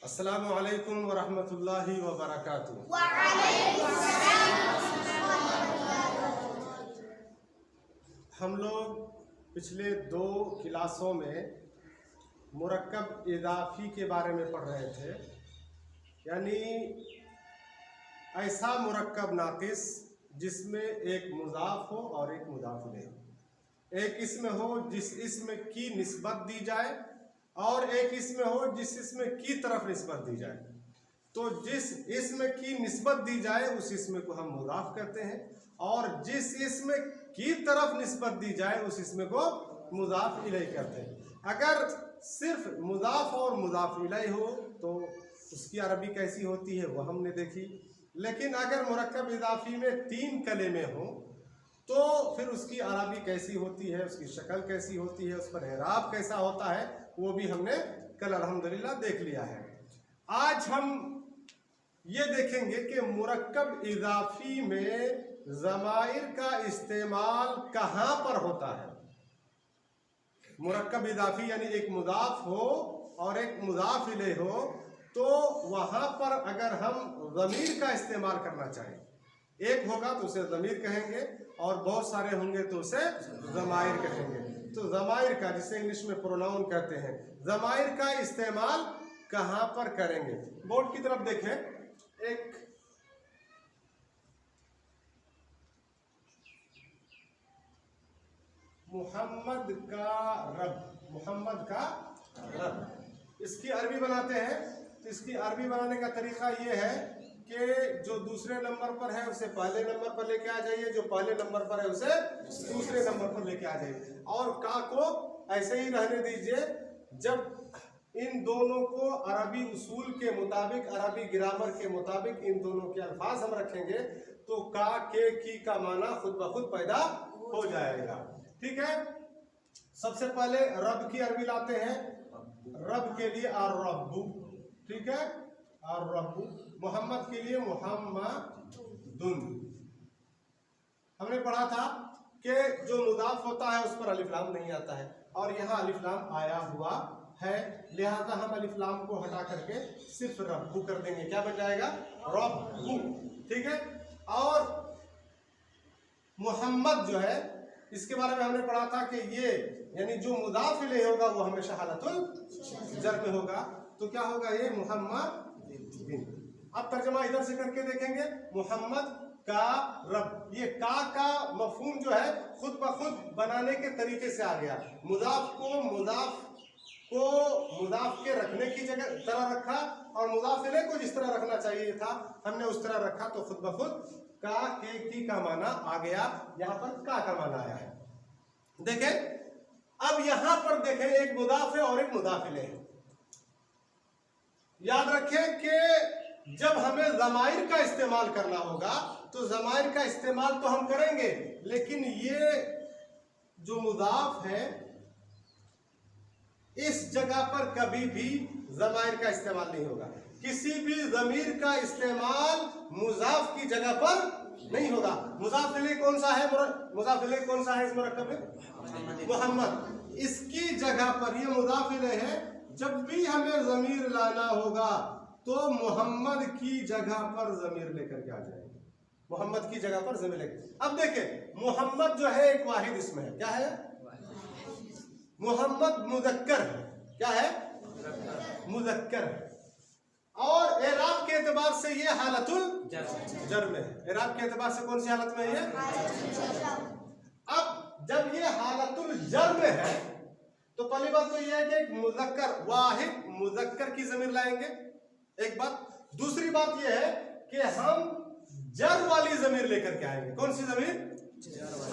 अस्सलामु अलैकुम वरहमतुल्लाहि वबरकातुहू। हम लोग पिछले 2 क्लासों में मुरक्कब इज़ाफ़ी के बारे में पढ़ रहे थे, यानी ऐसा मुरक्कब नाक़िस जिसमें एक मुज़ाफ़ हो और एक मुज़ाफ़ इलैह हो। एक इसमें हो जिस इसम की निस्बत दी जाए और एक इसमें हो जिस इसम की तरफ निस्बत दी जाए। तो जिस इसम की निस्बत दी जाए उस इसम को हम मुज़ाफ़ कहते हैं और जिस इसम की तरफ निस्बत दी जाए उस इसम को मुज़ाफ़ इलैह कहते हैं। अगर सिर्फ मुज़ाफ़ और मुज़ाफ़ इलैह हो तो उसकी अरबी कैसी होती है वो हमने देखी, लेकिन अगर मुरक्कब इज़ाफ़ी में 3 कलेमे हों तो फिर उसकी अरबी कैसी होती है, उसकी शक्ल कैसी होती है, उस पर एराब कैसा होता है, वो भी हमने कल अल्हम्दुलिल्लाह देख लिया है। आज हम ये देखेंगे कि मुरक्कब इज़ाफ़ी में ज़माइर का इस्तेमाल कहाँ पर होता है। मुरक्कब इज़ाफ़ी यानी एक मुज़ाफ़ हो और एक मुज़ाफ़ इलैह हो, तो वहाँ पर अगर हम ज़मीर का इस्तेमाल करना चाहें, एक होगा तो उसे ज़मीर कहेंगे और बहुत सारे होंगे तो उसे ज़माइर कहेंगे। तो ज़माइर का, जिसे इंग्लिश में प्रोनाउन कहते हैं, ज़माइर का इस्तेमाल कहाँ पर करेंगे। बोर्ड की तरफ देखें। एक मोहम्मद का रब, मोहम्मद का रब, इसकी अरबी बनाते हैं। तो इसकी अरबी बनाने का तरीका ये है कि जो दूसरे नंबर पर है उसे पहले नंबर पर लेके आ जाइए, जो पहले नंबर पर है उसे दूसरे नंबर पर लेके आ जाइए और का को ऐसे ही रहने दीजिए। जब इन दोनों को अरबी उसूल के मुताबिक, अरबी ग्रामर के मुताबिक इन दोनों के अल्फाज हम रखेंगे तो का, के, की का माना खुद ब खुद पैदा हो जाएगा। ठीक है, सबसे पहले रब की अरबी लाते हैं। रब के लिए अर्रब्बु, ठीक है, अर्रब्बु। मोहम्मद के लिए मुहम्मदुन। हमने पढ़ा था कि जो मुदाफ होता है उस पर अलिफ लाम नहीं आता है और यहाँ अलिफ लाम आया हुआ है, लिहाजा हम अलिफ लाम को हटा करके सिर्फ रब्बु कर देंगे। क्या बन जाएगा? रब्बु। ठीक है, और मोहम्मद जो है इसके बारे में हमने पढ़ा था कि ये यानी जो मुदाफ इलैह होगा वो हमेशा हालतुल जर में होगा। तो क्या होगा? ये मुहम्मद। अब तर्जमा इधर से करके देखेंगे। मुहम्मद का रब, ये का मफहूम जो है खुद ब खुद बनाने के तरीके से आ गया। मुदाफ को मुदाफ के रखने की जगह तरह रखा और मुदाफ इलैह को जिस तरह रखना चाहिए था हमने उस तरह रखा, तो खुद ब खुद का, के, की का माना आ गया। यहाँ पर का माना आया है। देखें, अब यहां पर देखें, एक मुदाफ है और एक मुदाफ इलैह है। याद रखें कि जब हमें ज़माइर का इस्तेमाल करना होगा तो ज़माइर का इस्तेमाल तो हम करेंगे, लेकिन ये जो मुदाफ है इस जगह पर कभी भी ज़माइर का इस्तेमाल नहीं होगा। किसी भी ज़मीर का इस्तेमाल मुज़ाफ की जगह पर नहीं होगा। मुज़ाफ इलैह कौन सा है? मुज़ाफ इलैह कौन सा है इस मुरक्कब में? मोहम्मद। इसकी जगह पर ये मुज़ाफ इलैह है। जब भी हमें ज़मीर लाना होगा तो मोहम्मद की जगह पर ज़मीर लेकर के आ जाएंगे। मोहम्मद की जगह पर ज़मीर लेकर। अब देखें, मोहम्मद जो है एक वाहिद इसमें है। क्या है? मोहम्मद मुज़क्कर है। क्या है? मुज़क्कर है और एराब के एतबार से ये हालतुल जर में है। एराब के एतबार से कौन सी हालत में है? अब जब ये हालतुल जर में है तो पहली बात तो ये है कि मुज़क्कर, वाहिद मुज़क्कर की ज़मीर लाएंगे, एक बात। दूसरी बात ये है कि हम जर वाली ज़मीर लेकर के आएंगे। कौन सी ज़मीर?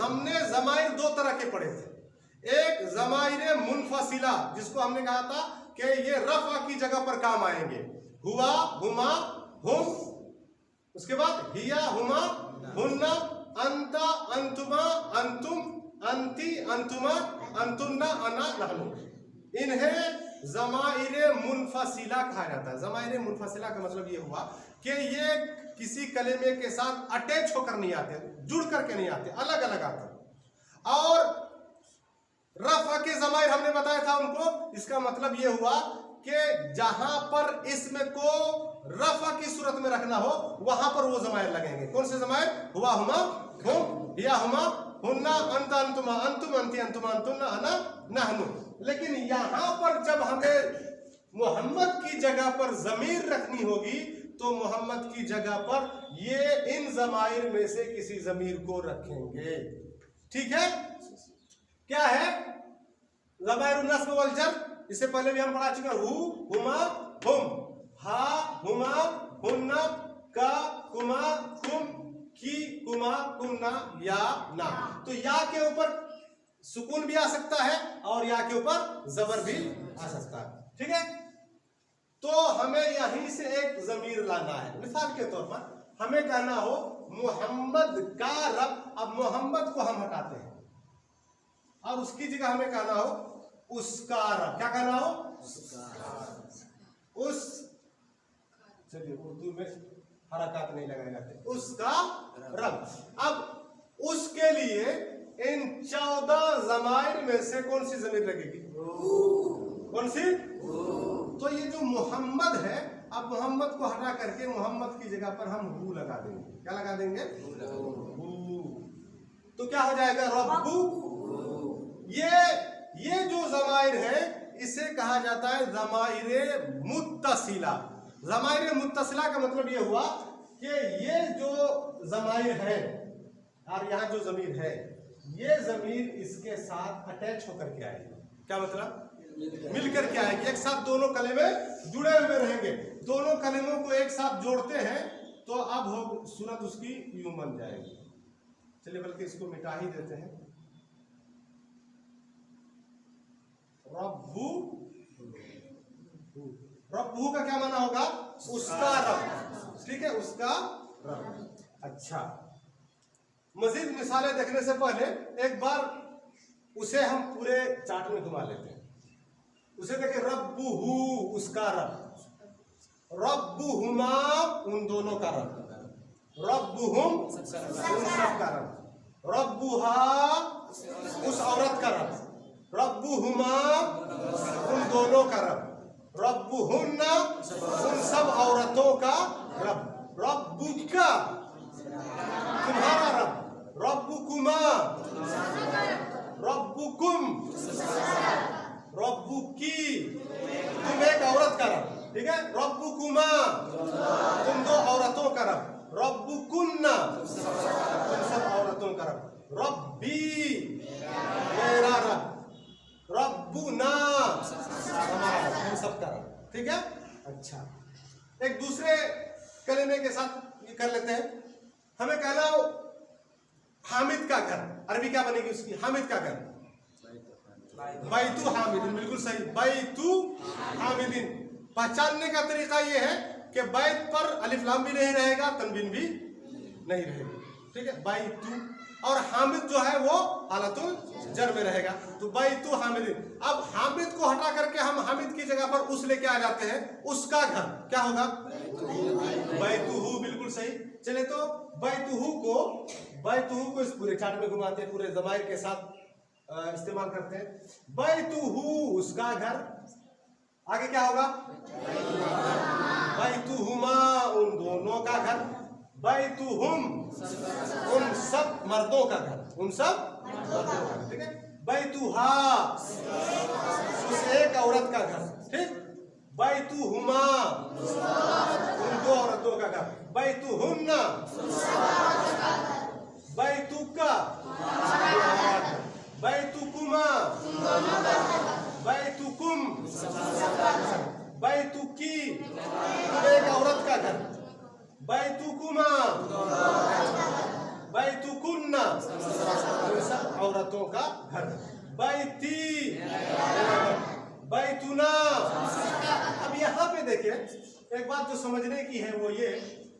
हमने ज़माइर 2 तरह के पढ़े थे। एक ज़माइर मुनफसिला, जिसको हमने कहा था कि ये रफ़ा की जगह पर काम आएंगे। हुआ, हुमा, हुम, उसके बाद हिया, हुमा, हुन्ना, अंता, अंतुमा, अंतुम, अंती, अंतुमा, अंतुन्ना, अना, नहनु। इन्हें ज़माइर मुनफसिला कहा जाता है। ज़माइर मुनफसिला का मतलब ये हुआ कि ये किसी कलेमे के साथ अटैच होकर नहीं आते, जुड़ करके नहीं आते, अलग अलग आते। और रफ़ा के ज़माइर हमने बताया था उनको, इसका मतलब ये हुआ कि जहां पर इसमें को रफा की सूरत में रखना हो वहां पर वो जमायर लगेंगे। कौन से जमायर? हुआ, हुमा, हुम, या, हुमा, हुन्ना, अंत, अंतुमा, अंतुम, अंति, अंतुमा, अंतुन्ना, अना, नहनु। लेकिन यहां पर जब हमें मोहम्मद की जगह पर जमीर रखनी होगी तो मोहम्मद की जगह पर ये इन जमायर में से किसी जमीर को रखेंगे। ठीक है? क्या है? ज़माइर नस्ब वल जर, इससे पहले भी हम पढ़ा चुके हैं। हु, हुमा, हुम, हा, हुमा, हुन्ना, का, कुमा, कुम, की, कुमा, कुन्ना, या, ना। तो या के ऊपर सुकून भी आ सकता है और या के ऊपर जबर भी आ सकता है। ठीक है? तो हमें यहीं से एक जमीर लाना है। मिसाल के तौर पर हमें कहना हो मोहम्मद का रब। अब मोहम्मद को हम हटाते हैं और उसकी जगह हमें कहना हो उसका रब। क्या कहना हो? उस, चलिए उर्दू में हरकत नहीं लगाए जाते, उसका रब। अब उसके लिए इन 14 जमाइर में से कौन सी जमीर लगेगी? कौन सी? तो ये जो मोहम्मद है, अब मोहम्मद को हटा करके मोहम्मद की जगह पर हम हु लगा देंगे। क्या लगा देंगे? हु। तो क्या हो जाएगा? रब्बु। ये जो जमाइर है इसे कहा जाता है जमाइर मुत्तसिला। जमाइर मुत्तसिला का मतलब ये हुआ कि ये जो जमाइर है और यहाँ जो जमीर है, ये जमीर इसके साथ अटैच होकर के आएगी। क्या मतलब? मिलकर के आएगी। एक साथ दोनों कलमे जुड़े हुए रहेंगे। दोनों कलमों को एक साथ जोड़ते हैं तो अब हो सूरत उसकी यूं बन जाएगी। चलिए बल्कि इसको मिटा ही देते हैं। रब्बु। रब्बु का क्या माना होगा? उसका रब। ठीक है? उसका रब। अच्छा, मजीद मिसालें देखने से पहले एक बार उसे हम पूरे चार्ट में घुमा लेते हैं। उसे देखिए, रब्बुहु उसका रब, रब्बुहुमा उन दोनों का रब, रब्बुहुम उन सब का रब, रब्बुहा उस औरत का रब, रब्बुहुमा उन दोनों का रब, रब्बुहुन्ना उन सब औरतों का रब, रब्बुका तुम्हारा रब, रब्बुकुमा रब्बुकुम रब्बुकी तुम एक औरत का रब। ठीक है? रब्बुकुमा तुम दो औरतों का रब, रब्बुकुन्ना तुम सब औरतों का रब, रब्बी मेरा रब, रब्बुना हमारा रब, हम सब का रब। ठीक है? अच्छा, एक दूसरे कलमे के साथ ये कर लेते हैं। हमें कहना हो हामिद का घर, अरबी क्या बनेगी उसकी? हामिद का घर, बैतु हामिदिन। बिल्कुल सही, बैतु हामिदिन। पहचानने का तरीका ये है कि बैत पर अलिफ लाम भी नहीं रहेगा, तनवीन भी नहीं रहेगी। ठीक है? बैतु। और हामिद जो है वो हालतुल जर में रहेगा, तो बैतु हामिदिन। अब हामिद को हटा करके हम हामिद की जगह पर उस लेके आ जाते हैं, उसका घर क्या होगा? बैतुहु। बिल्कुल सही। चले तो बैतुहु को इस पूरे चार्ट में घुमाते हैं, पूरे जमाइर के साथ इस्तेमाल करते हैं। बैतुहु उसका घर, आगे क्या होगा? बैतुहुमा उन दोनों का घर, बैतुहुम उन सब मर्दों का घर, उन सब मर्दों का घर। ठीक है? बैतुहा उस एक औरत का घर। ठीक? बैतुहुमा उन दो औरतों का घर, बैतुहुन्ना बैतुका बैतुकुमा बैतुकुम बैतुकी एक औरत का घर, बैतुकुमा बैतुकुन्ना सब औरतों का घर, बैती बैतुना। अब यहाँ पे देखिए, एक बात जो समझने की है वो ये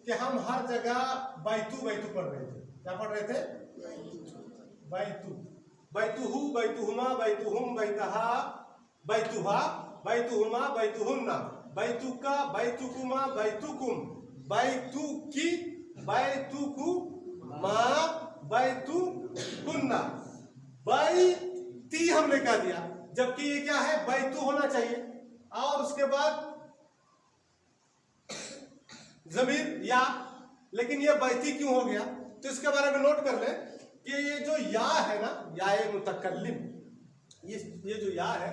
कि हम हर जगह बैतु बैतु पढ़ रहे थे। क्या पढ़ रहे थे? बैतु, बैतुहु बैतुहुमा बैतुहुम बैतहा बैतुहा बैतुहुमा बैतुहुन्ना बैतुका बैतुकुमा बैतुकुम बैतुकी बैतुकुमा बैतुकुन्ना। बैती हमने कह दिया, जबकि ये क्या है? बैतु होना चाहिए। और उसके बाद जमीर या। लेकिन ये बैती क्यों हो गया, तो इसके बारे में नोट कर ले कि ये जो या है ना, या मुतकल्लिम, ये जो या है,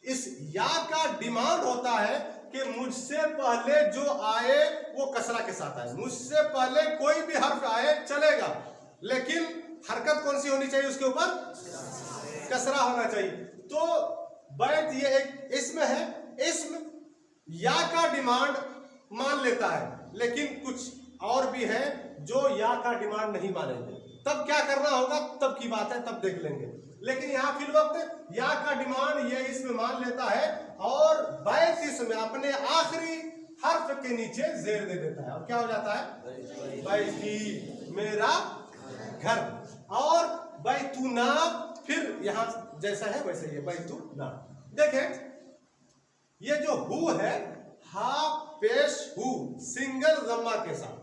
इस या का डिमांड होता है कि मुझसे पहले जो आए वो कसरा के साथ आए। मुझसे पहले कोई भी हर्फ आए चलेगा, लेकिन हरकत कौन सी होनी चाहिए, उसके ऊपर कसरा होना चाहिए। तो बैत ये एक इस्म है, इस्म या का डिमांड मान लेता है, लेकिन कुछ और भी है जो या का डिमांड नहीं मानेंगे। तब क्या करना होगा, तब की बात है, तब देख लेंगे। लेकिन यहाँ फिल वक्त या का डिमांड ये इसमें मान लेता है और बैत इसमें अपने आखिरी हर्फ के नीचे जेर दे देता है, और क्या हो जाता है, बैती मेरा घर। और बैतुना फिर यहां जैसा है वैसे ये बैतुना। देखें ये जो हु है, हा पेश हु सिंगल जम्मा के साथ,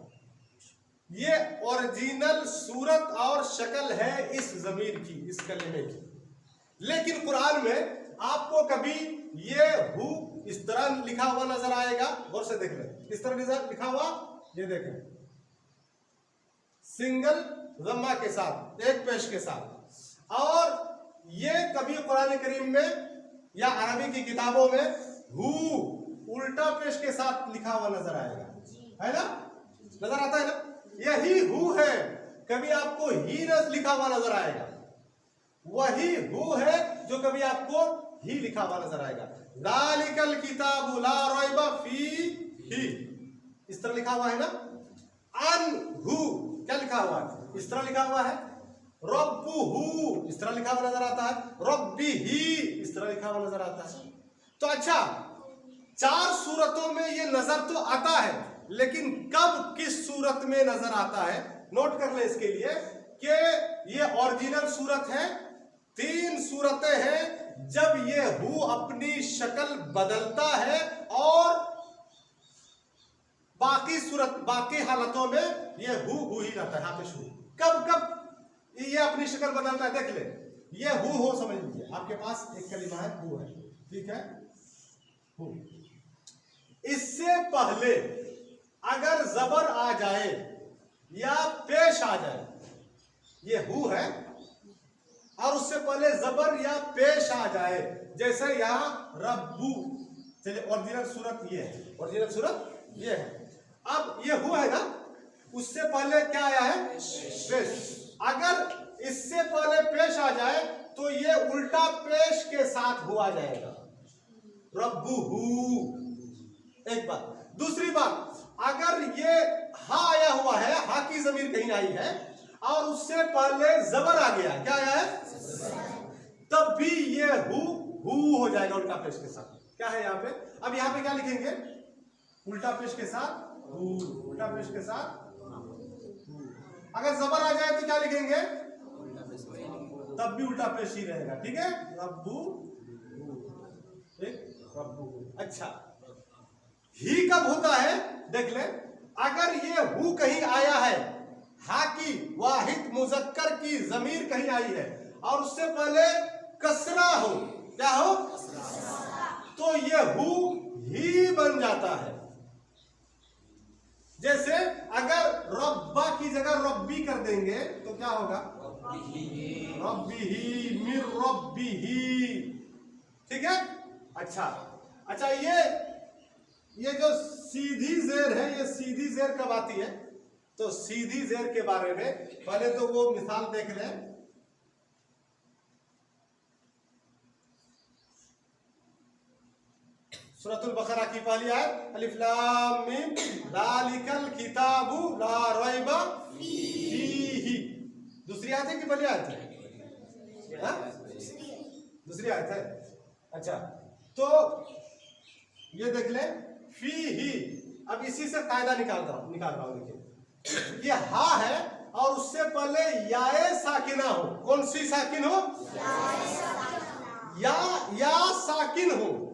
ये ओरिजिनल सूरत और शक्ल है इस जमीर की, इस कलिमे की। लेकिन कुरान में आपको कभी ये हु इस तरह लिखा हुआ नजर आएगा, गौर से देख लें, इस तरह लिखा हुआ, ये देखें सिंगल जम्मा के साथ, एक पेश के साथ। और ये कभी कुरान करीम में या अरबी की किताबों में हु उल्टा पेश के साथ लिखा हुआ नजर आएगा, है ना, नजर आता है ना, यही हु है। कभी आपको ही लिखा हुआ नजर आएगा, वही हु है जो कभी आपको ही लिखा हुआ नजर आएगा। ज़ालिकल किताबु ला रैबा फीही, इस तरह लिखा हुआ है ना। अनहु क्या लिखा हुआ है, इस तरह लिखा हुआ है। रब्बुहु इस तरह लिखा हुआ नजर आता है। रब्बिही इस तरह लिखा हुआ नजर आता है। तो अच्छा, चार सूरतों में ये नजर तो आता है, लेकिन कब किस सूरत में नजर आता है, नोट कर ले इसके लिए कि ये ओरिजिनल सूरत है। तीन सूरतें हैं जब ये हु अपनी शक्ल बदलता है, और बाकी सूरत, बाकी हालतों में ये हु ही रहता है। हाफिज हु कब कब ये अपनी शक्ल बदलता है, देख ले, ये हु हो, समझ लीजिए आपके पास एक कलिमा है हु है, ठीक है, हु। इससे पहले अगर जबर आ जाए या पेश आ जाए, ये हु है, और उससे पहले जबर या पेश आ जाए, जैसे यहां रब्बू, चलिए ओरिजिनल सूरत ये है, ओरिजिनल सूरत ये है। अब ये हु है ना, उससे पहले क्या आया है, पेश। अगर इससे पहले पेश आ जाए तो ये उल्टा पेश के साथ हुआ जाएगा, रब्बू हु। एक बात। दूसरी बात, अगर ये हा आया हुआ है, हा की जमीर कहीं आई है, और उससे पहले जबर आ गया, क्या आया है, तब भी ये हु हो जाएगा उल्टा पेश के साथ। क्या है यहाँ पे, अब यहाँ पे क्या लिखेंगे, उल्टा पेश के साथ हु, उल्टा पेश के साथ हु। अगर जबर आ जाए तो क्या लिखेंगे, तब भी उल्टा पेश ही रहेगा, ठीक है, रब्बू हु, ठीक, रब्बू हु। अच्छा, ही कब होता है, देख ले, अगर ये हु कहीं आया है, हा की वाहिद मुजक्कर की जमीर कहीं आई है, और उससे पहले कसरा हो, क्या हो, तो ये हु ही बन जाता है। जैसे अगर रब्बा की जगह रब्बी कर देंगे तो क्या होगा, रब्बिही मिर रब्बिही, ठीक है। अच्छा, ये जो सीधी जेर है, ये सीधी जेर कब आती है, तो सीधी जेर के बारे में पहले तो वो मिसाल देख लें। सूरतुल बकरा की पहली आयत, अलिफ लाम मीम ज़ालिकल किताबु ला रैबा फीही। दूसरी आयत है कि पहली आयत है, दूसरी आयत है। अच्छा, तो ये देख ले, फीही। अब इसी से कायदा निकाल रहा हूं, देखिए, ये हा है और उससे पहले याए साकिना हो, कौन सी साकिन हो, या साकिन हो,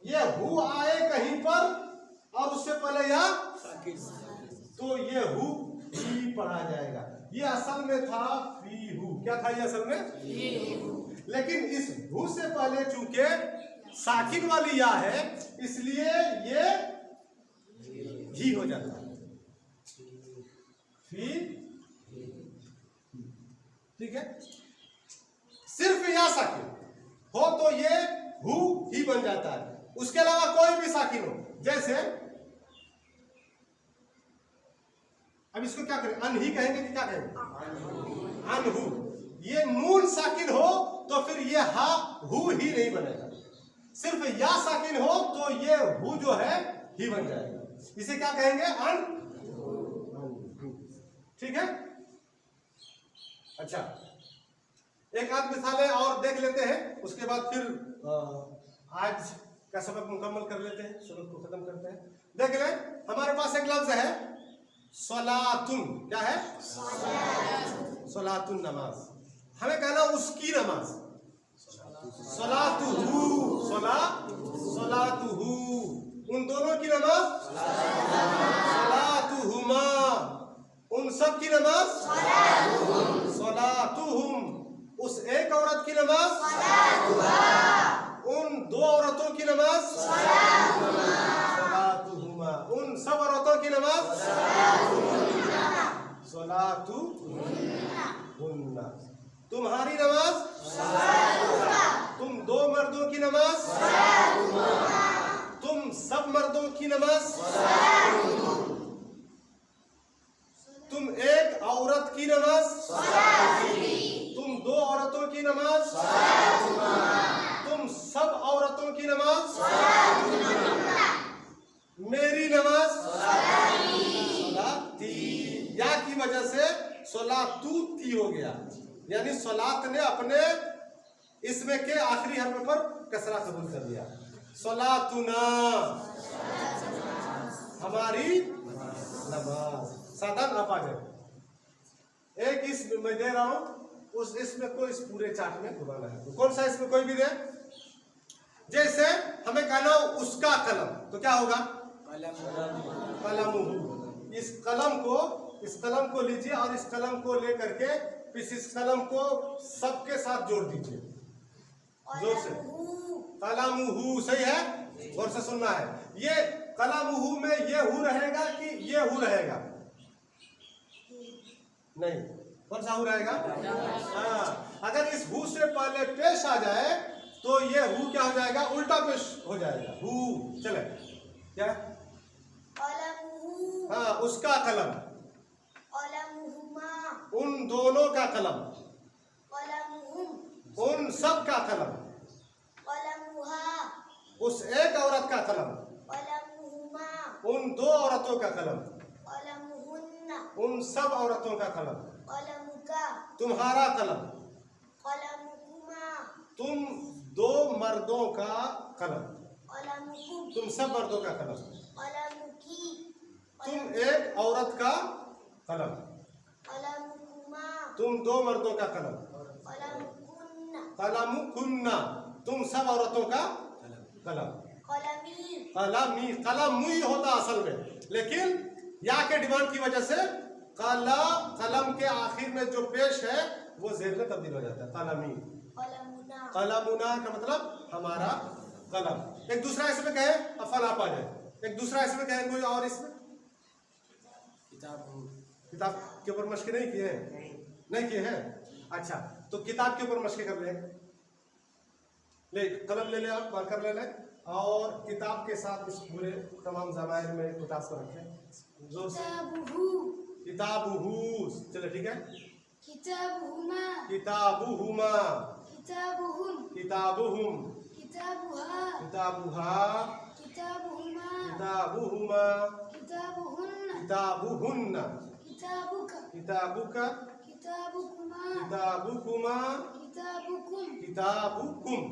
ये हु आए कहीं पर और उससे पहले या, तो ये हु ही पढ़ा जाएगा। ये असल में था फी हु, क्या था ये असल में, लेकिन इस हु से पहले चूंकि साकिन वाली या है, इसलिए ये ही हो जाता है। ठीक है, सिर्फ या साकिन हो तो ये हु ही बन जाता है। उसके अलावा कोई भी साकिन हो, जैसे अब इसको क्या करें, अन ही कहेंगे कि क्या कहेंगे, अनहु। ये नून साकिन हो तो फिर ये हा हु ही नहीं बनेगा। सिर्फ या साकिन हो तो ये हु जो है ही बन जाएगा। इसे क्या कहेंगे, अन। ठीक है, अच्छा एक आध मिसालें और देख लेते हैं, उसके बाद फिर आज का सबक मुकम्मल कर लेते हैं, सबक को खत्म करते हैं। देख ले, हमारे पास एक लफ्ज है सलातुन। क्या है, सलातुन, नमाज। हमें कहना उसकी नमाज, सलातुहु, सलातुहु, उन दोनों की नमाज, सलातुहुमा, उन सब की नमाज, सलातुहुम, उस एक औरत की नमाज, उन दो औरतों की नमाज, सलातुहुमा, उन सब औरतों की नमाज, सलातुहुन्ना, तुम्हारी नमाज, तुम दो मर्दों की नमाज, तुम सब मर्दों की नमाज, तुम एक औरत की नमाज, तुम दो औरतों की नमाज, तुम सब औरतों की नमाज, मेरी नमाज, सलाती, या की वजह से सलातूती हो गया, यानी सलात ने अपने इसमें के आखिरी हर्फ पर कसरा कबूल कर लिया। सलातुना, हमारी नमाज। साधन आप आ जाए। एक इसम मैं दे रहा हूं, उस इसमें को इस पूरे चार्ट में घुमाना है, तो कौन सा इसमें कोई भी दे। जैसे हमें कहना उसका कलम, तो क्या होगा, कलम। इस कलम को लीजिए और इस कलम को लेकर के इस कलम को सबके साथ जोड़ दीजिए, जोर से। कलमुहु, सही है, गौर से सुनना है। ये कलमुहु में ये हु रहेगा कि ये हु रहेगा, नहीं, कौन सा हु रहेगा, हाँ। अगर इस हु से पहले पेश आ जाए तो ये हु क्या हो जाएगा, उल्टा पेश हो जाएगा, हु। चले, क्या, हाँ, उसका कलम, उन दोनों का कलम, उन सब का कलम, उस एक औरत का कलम, उन दो औरतों का कलम, उन सब औरतों का कलम, तुम्हारा कलम, तुम दो मर्दों का कलम, तुम सब मर्दों का कलम, तुम एक औरत का कलम, तुम दो मर्दों का कलम, कलमुकुन्ना, तुम सब औरतों का कलम। कलमी, कलमुई होता असल में, लेकिन या के डिमांड की वजह से कलम के आखिर में जो पेश है वो ज़ेर में तब्दील हो जाता है, कलमी। कलमुना का मतलब हमारा कलम। एक दूसरा इसमें कहे, अफल आप आ जाए, एक दूसरा इसमें कहे कोई और, इसमें किताब के ऊपर मशक़े नहीं किए हैं, नहीं किए हैं, अच्छा, तो किताब के ऊपर मशक़े कर ले, कलम ले ले, आप मार्कर ले ले, और किताब के साथ इस पूरे तमाम ज़माइर में किताब को रखें, जोर से। किताबुहु, चलो ठीक है, किताबुहुमा, किताबुहुमा, किताबुहुम, किताबुहुम, किताबुहा, किताबुहा, किताबुहुमा, किताबुहुमा, किताबुहुन्ना, किताबुहुन्ना, किताबुका, किताबुका, किताबुकुमा, किताबुकुमा, किताबुकुम, किताबुकुम,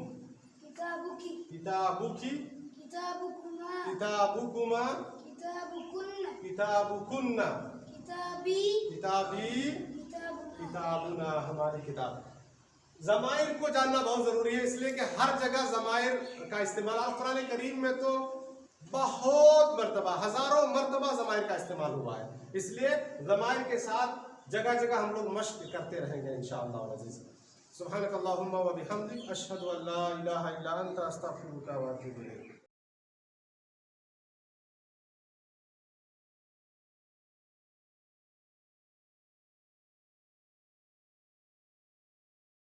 किताबुकी, किताबुकी, किताबुकुमा, किताबुकुमा, किताबुकुन्ना, किताबुकुन्ना, किताबी, किताबी, किताबुना, हमारी किताब। ज़माइर को जानना बहुत ज़रूरी है, इसलिए कि हर जगह ज़माइर का इस्तेमाल, कुरान करीम में तो बहुत मर्तबा, हज़ारों मर्तबा ज़माइर का इस्तेमाल हुआ है, इसलिए ज़माइर के साथ जगह जगह हम लोग मश्क करते रहेंगे इंशाअल्लाह अज़ीज़। सुब्हानकल्लाहुम्मा व बिहम्दिक अशहदु अल्ला इलाहा इल्ला अंता अस्तगफिरुका व अतूबु इलैक।